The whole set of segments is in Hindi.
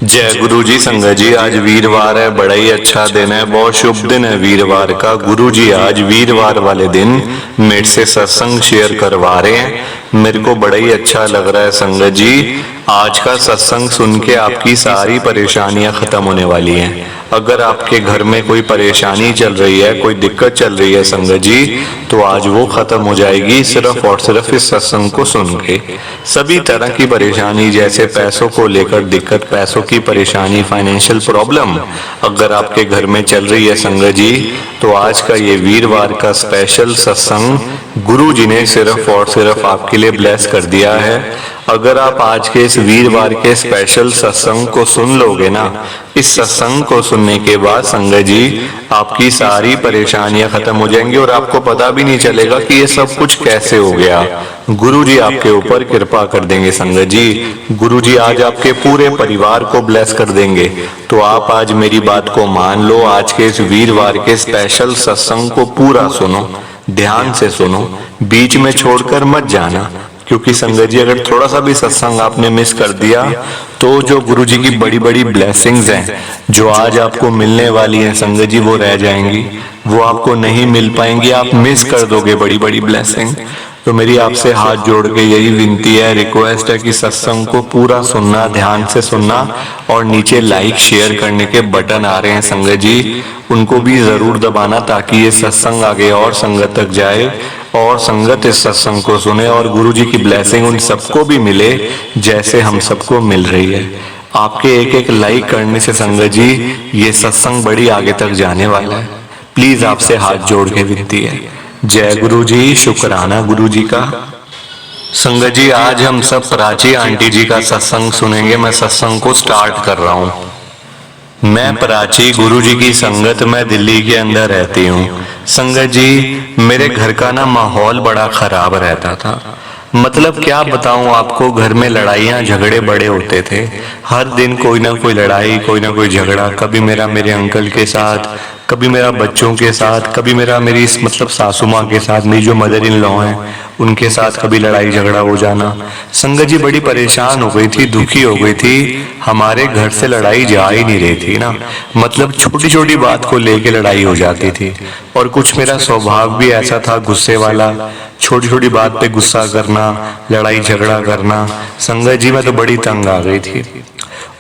जय गुरु जी। संगत जी, आज वीरवार है, बड़ा ही अच्छा दिन है, बहुत शुभ दिन है वीरवार का। गुरु जी आज वीरवार वाले दिन मेरे से सत्संग शेयर करवा रहे हैं। मेरे को बड़ा ही अच्छा लग रहा है संगत जी। आज का सत्संग सुन के आपकी सारी परेशानियां खत्म होने वाली हैं। अगर आपके घर में कोई परेशानी चल रही है, कोई दिक्कत चल रही है संगत जी, तो आज वो खत्म हो जाएगी सिर्फ और सिर्फ इस सत्संग को सुन के। सभी तरह की परेशानी, जैसे पैसों को लेकर दिक्कत, पैसों की परेशानी, फाइनेंशियल प्रॉब्लम अगर आपके घर में चल रही है संगत जी, तो आज का ये वीरवार का स्पेशल सत्संग गुरु जी ने सिर्फ और सिर्फ आपके लिए ब्लेस कर दिया है। अगर आप आज के इस वीरवार के स्पेशल सत्संग को सुन लोगे ना, इस सत्संग को सुनने के बाद संगत जी आपकी सारी परेशानियां खत्म हो जाएंगी और आपको पता भी नहीं चलेगा कि ये सब कुछ कैसे हो गया। गुरु जी आपके ऊपर कृपा कर देंगे संगत जी। गुरु जी आज आपके पूरे परिवार को ब्लेस कर देंगे। तो आप आज मेरी बात को मान लो, आज के इस वीरवार के स्पेशल सत्संग को पूरा सुनो, ध्यान से सुनो, बीच में छोड़कर मत जाना। क्योंकि संगत जी अगर थोड़ा सा भी सत्संग आपने मिस कर दिया तो जो गुरु जी की बड़ी बड़ी ब्लेसिंग्स हैं जो आज आपको मिलने वाली हैं संगत जी, वो रह जाएंगी, वो आपको नहीं मिल पाएंगी, आप मिस कर दोगे बड़ी बड़ी ब्लेसिंग। तो मेरी आपसे हाथ जोड़ के यही विनती है, रिक्वेस्ट है कि सत्संग को पूरा सुनना, ध्यान से सुनना, और नीचे लाइक शेयर करने के बटन आ रहे हैं संगत जी, उनको भी जरूर दबाना ताकि ये सत्संग आगे और संगत तक जाए और संगत इस सत्संग को सुने और गुरु जी की ब्लेसिंग उन सबको भी मिले जैसे हम सबको मिल रही है। आपके एक एक लाइक करने से संगत जी ये सत्संग बड़ी आगे तक जाने वाला है। प्लीज आपसे हाथ जोड़ के विनती है। जय गुरु जी, शुक्राना गुरु जी का। संगत जी आज हम सब प्राची आंटी जी का सत्संग सुनेंगे। मैं सत्संग को स्टार्ट कर रहा हूँ। मैं प्राची, गुरु जी की संगत में दिल्ली के अंदर रहती हूँ। संगत जी मेरे घर का ना माहौल बड़ा खराब रहता था। मतलब क्या बताऊं आपको, घर में लड़ाइयाँ झगड़े बड़े होते थे। हर दिन कोई ना कोई लड़ाई, कोई ना कोई झगड़ा, कभी मेरा मेरे अंकल के साथ, कभी मेरा बच्चों के साथ, कभी मेरा मेरी मतलब सासू माँ के साथ, मेरी जो मदर इन लॉ हैं उनके साथ कभी लड़ाई झगड़ा हो जाना। संगत जी बड़ी परेशान हो गई थी, दुखी हो गई थी। हमारे घर से लड़ाई जा ही नहीं रही थी ना, मतलब छोटी छोटी बात को लेके लड़ाई हो जाती थी। और कुछ मेरा स्वभाव भी ऐसा था गुस्से वाला, छोटी छोटी बात पे गुस्सा करना, लड़ाई झगड़ा करना। संगत जी मैं तो बड़ी तंग आ गई थी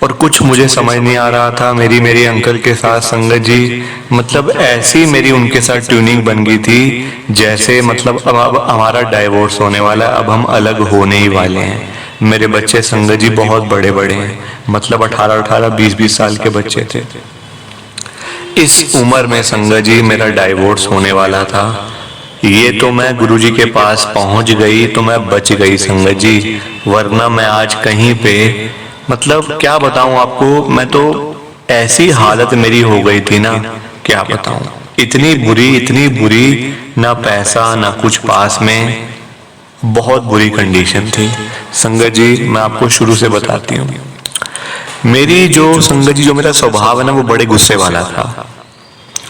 और कुछ मुझे समझ नहीं आ रहा था। मेरी अंकल के साथ संगत जी मतलब ऐसी मेरी उनके साथ ट्यूनिंग बन गई थी जैसे मतलब अब हमारा डाइवोर्स होने वाला है, अब हम अलग होने ही वाले हैं। मेरे बच्चे संगत जी बहुत बड़े बड़े हैं, मतलब 18-18, 20-20 साल के बच्चे थे। इस उम्र में संगत जी मेरा डाइवोर्स होने वाला था। ये तो मैं गुरु जी के पास पहुंच गई तो मैं बच गई संगत जी, वरना मैं आज कहीं पे मतलब क्या बताऊं आपको, मैं तो ऐसी हालत मेरी हो गई थी ना, क्या बताऊं, इतनी बुरी, ना पैसा ना कुछ पास में, बहुत बुरी कंडीशन थी। संगत जी मैं आपको शुरू से बताती हूँ। मेरी जो संगत जी जो मेरा स्वभाव है ना वो बड़े गुस्से वाला था।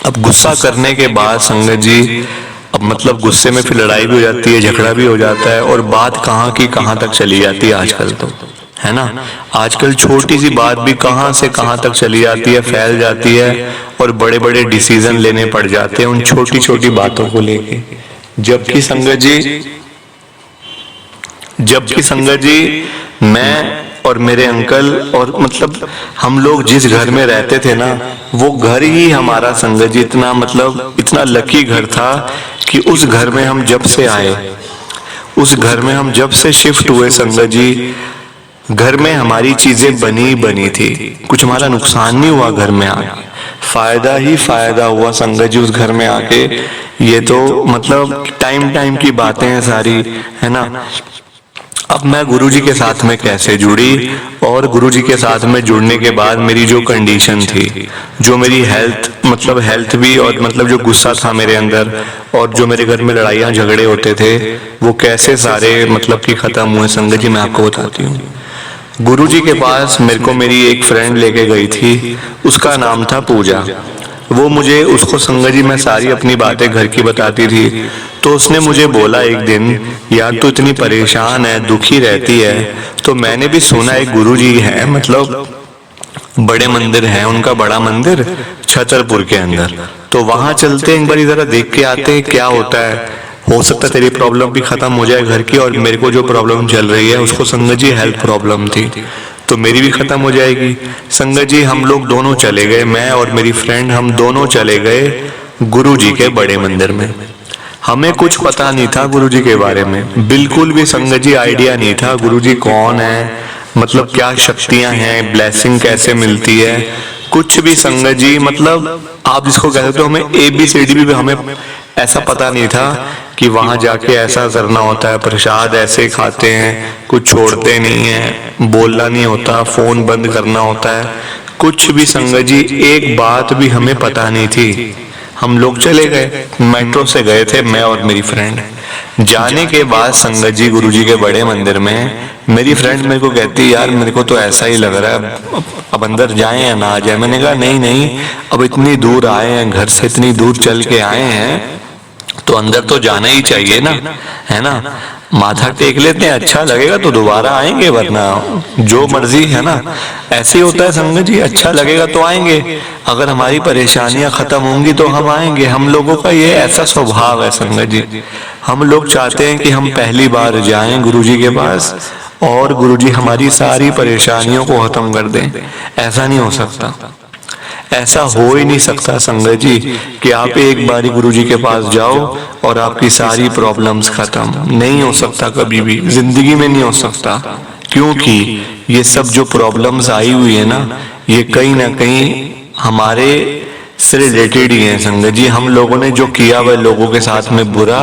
अब गुस्सा करने के बाद संगत जी अब मतलब गुस्से में फिर लड़ाई भी हो जाती है, झगड़ा भी हो जाता है और बात कहाँ की कहाँ तक चली जाती है आजकल, तो है ना। आजकल छोटी सी बात भी कहाँ से कहाँ तक चली जाती है, फैल जाती है और बड़े बड़े डिसीजन लेने पड़ जाते हैं उन छोटी छोटी बातों को लेके। जबकि संगत जी मैं और मेरे अंकल और मतलब हम लोग जिस घर में रहते थे ना, वो घर ही हमारा संगत जी इतना मतलब इतना लकी घर था कि उस घर में हम जब से आए, उस घर में हम जब से शिफ्ट हुए संगत जी, घर में हमारी चीजें बनी थी। कुछ हमारा नुकसान नहीं हुआ घर में आके, फायदा ही फायदा हुआ संगत जी उस घर में आके। ये तो मतलब टाइम की बातें हैं सारी, है ना। अब मैं गुरु जी के साथ में कैसे जुड़ी और गुरु जी के साथ में जुड़ने के बाद मेरी जो कंडीशन थी, जो मेरी हेल्थ भी और मतलब जो गुस्सा था मेरे अंदर और जो मेरे घर में लड़ाइयाँ झगड़े होते थे वो कैसे सारे मतलब कि खत्म हुए संगत जी मैं आपको बताती हूँ। गुरु जी के पास मेरे को मेरी एक फ्रेंड लेके गई थी, उसका नाम था पूजा। वो मुझे उसको संगत जी मैं सारी अपनी बातें घर की बताती थी। तो उसने मुझे बोला एक दिन, यार तू इतनी परेशान है, दुखी रहती है, तो मैंने भी सुना एक गुरु जी है मतलब बड़े मंदिर है उनका, बड़ा मंदिर छतरपुर के अंदर। तो वहां चलते हैं, एक बार जरा देख के आते हैं क्या होता है। हो सकता है तेरी प्रॉब्लम भी खत्म हो जाए घर की, और मेरे को जो प्रॉब्लम चल रही है उसको संगत जी हेल्थ प्रॉब्लम थी, तो मेरी भी खत्म हो जाएगी। संगत जी हम लोग दोनों चले गए, मैं और मेरी फ्रेंड, हम दोनों चले गए गुरु जी के बड़े मंदिर में। हमें कुछ पता नहीं था गुरु जी के बारे में, बिल्कुल भी संगत जी आइडिया नहीं था गुरु जी कौन है, मतलब क्या शक्तियां हैं, ब्लेसिंग कैसे मिलती है, कुछ भी संगत जी, मतलब आप जिसको कह सकते हो, हमें ABCD भी हमें ऐसा पता नहीं था कि वहां जाके ऐसा करना होता है, प्रसाद ऐसे खाते हैं, कुछ छोड़ते नहीं है, बोलना नहीं होता, फोन बंद करना होता है, कुछ भी संगत जी एक बात भी हमें पता नहीं थी। हम लोग चले गए, मेट्रो से गए थे मैं और मेरी फ्रेंड। जाने के बाद संगत जी गुरुजी के बड़े मंदिर में मेरी फ्रेंड मेरे को कहती, यार मेरे को तो ऐसा ही लग रहा है, अब अंदर जाएं या ना जाए। मैंने कहा नहीं नहीं, अब इतनी दूर आए हैं, घर से इतनी दूर चल के आए हैं, तो अंदर तो जाना ही चाहिए ना, है ना, माथा टेक लेते हैं, अच्छा लगेगा तो दोबारा आएंगे, वरना जो मर्जी, है ना। ऐसे ही होता है संगत जी, अच्छा लगेगा तो आएंगे, अगर हमारी परेशानियां खत्म होंगी तो हम आएंगे। हम लोगों का ये ऐसा स्वभाव है संगत जी, हम लोग चाहते हैं कि हम पहली बार जाएं गुरुजी के पास और गुरुजी हमारी सारी परेशानियों को खत्म कर दें। ऐसा नहीं हो सकता, ऐसा हो ही नहीं सकता संगत जी कि आप एक बारी गुरुजी के पास जाओ और आपकी सारी प्रॉब्लम्स खत्म। नहीं हो सकता, कभी भी जिंदगी में नहीं हो सकता, क्योंकि ये सब जो प्रॉब्लम्स आई हुई है ना, ये कहीं ना कहीं हमारे से रिलेटेड ही है संगत जी। हम लोगों ने जो किया हुआ लोगों के साथ में बुरा,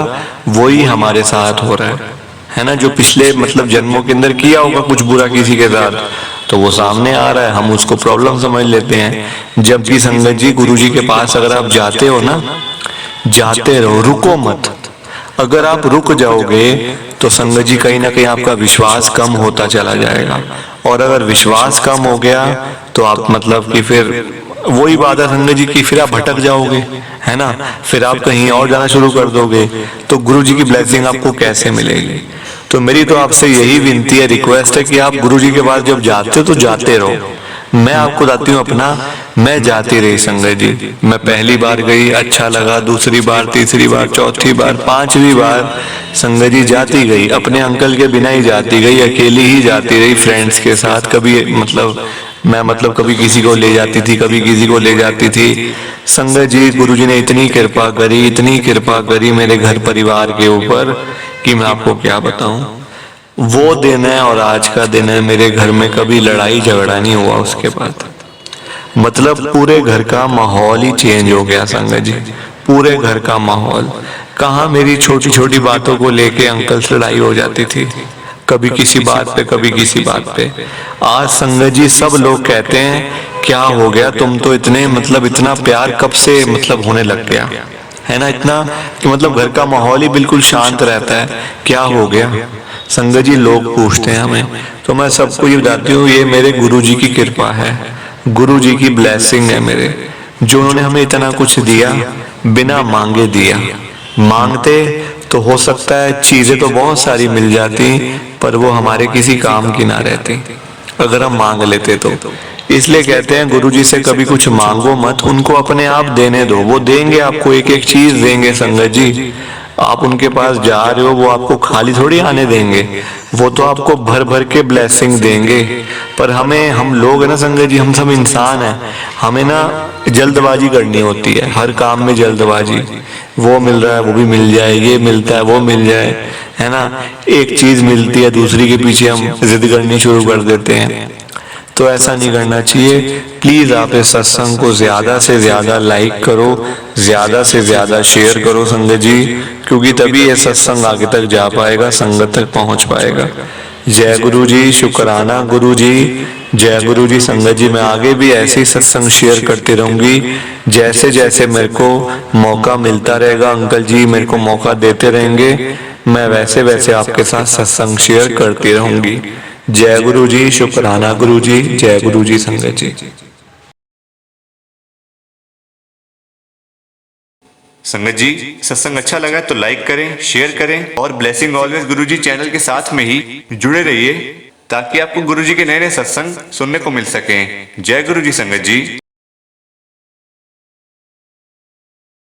वही हमारे साथ हो रहा है ना। जो पिछले मतलब जन्मों के अंदर किया होगा कुछ बुरा किसी के साथ, तो वो सामने आ रहा है, हम उसको प्रॉब्लम समझ लेते हैं। जबकि संगत जी गुरु जी के पास अगर आप जाते हो ना, जाते रहो, रुको मत। अगर आप रुक जाओगे तो संगत जी कहीं ना कहीं आपका विश्वास कम होता चला जाएगा, और अगर विश्वास कम हो गया तो आप मतलब कि फिर वही बात है संगत जी की, फिर आप भटक जाओगे, है ना, फिर आप कहीं और जाना शुरू कर दोगे, तो गुरु जी की ब्लेसिंग आपको कैसे मिलेगी। तो मेरी तो आपसे यही विनती है, रिक्वेस्ट है कि आप गुरु जी के पास जब जाते हो तो जाते रहो। मैं आपको बताती हूँ अपना, मैं जाती रही संगत जी। मैं पहली बार गई, अच्छा लगा, दूसरी बार, तीसरी बार, चौथी बार, पांचवी बार संगत जी जाती गई, अपने अंकल के बिना ही जाती गई, अकेली ही जाती रही, फ्रेंड्स के साथ। कभी मतलब कभी किसी को ले जाती थी, कभी किसी को ले जाती थी। संगत जी गुरुजी ने इतनी कृपा करी, इतनी कृपा करी मेरे घर परिवार के ऊपर कि मैं आपको क्या बताऊं। वो दिन है और आज का दिन है, मेरे घर में कभी लड़ाई झगड़ा नहीं हुआ उसके बाद। मतलब पूरे घर का माहौल ही चेंज हो गया संगत जी, पूरे घर का माहौल। कहाँ मेरी छोटी छोटी बातों को लेके अंकल से लड़ाई हो जाती थी, कभी किसी बात पे, कभी किसी बात पे। आज संगत जी सब लोग कहते हैं क्या हो गया, तुम तो इतने मतलब इतना प्यार कब से मतलब होने लग गया, है ना, इतना कि मतलब घर का माहौल ही बिल्कुल शांत रहता है, क्या हो गया। संगत जी लोग पूछते हैं हमें, तो मैं सबको ये बताती हूँ, ये मेरे गुरु जी की कृपा है, गुरु जी की ब्लेसिंग है मेरे, जो उन्होंने हमें इतना कुछ दिया, बिना मांगे दिया। मांगते तो हो सकता है चीजें तो बहुत सारी मिल जाती, पर वो हमारे किसी काम की ना रहती अगर हम मांग लेते तो। इसलिए कहते हैं गुरु जी से कभी कुछ मांगो मत, उनको अपने आप देने दो, वो देंगे आपको, एक एक चीज देंगे संगत जी। आप उनके पास जा रहे हो, वो आपको खाली थोड़ी आने देंगे, वो तो आपको भर भर के ब्लेसिंग देंगे। पर हमें, हम लोग है ना संगत जी, हम सब इंसान हैं, हमें ना जल्दबाजी करनी होती है, हर काम में जल्दबाजी, वो मिल रहा है वो भी मिल जाए, ये मिलता है वो मिल जाए, है ना, एक चीज मिलती है दूसरी के पीछे हम जिद करनी शुरू कर देते हैं। तो ऐसा नहीं करना चाहिए। प्लीज आप इस सत्संग को ज्यादा से ज्यादा लाइक करो, ज्यादा से ज्यादा शेयर करो संगत जी, क्योंकि तभी ये सत्संग आगे तक जा पाएगा, संगत तक पहुंच पाएगा। जय गुरु जी, शुक्राना गुरु जी, जय गुरु जी। संगत जी मैं आगे भी ऐसे ही सत्संग शेयर करती रहूंगी, जैसे जैसे मेरे को मौका मिलता रहेगा, अंकल जी मेरे को मौका देते रहेंगे, मैं वैसे वैसे आपके साथ सत्संग शेयर करती रहूंगी। जय गुरु जी, शुक्राना गुरु जी, जय गुरु जी संगत जी। संगत जी सत्संग अच्छा लगा तो लाइक करें, शेयर करें और ब्लेसिंग ऑलवेज गुरुजी चैनल के साथ में ही जुड़े रहिए, ताकि आपको गुरु जी के नए नए सत्संग सुनने को मिल सके। जय गुरु जी संगत जी।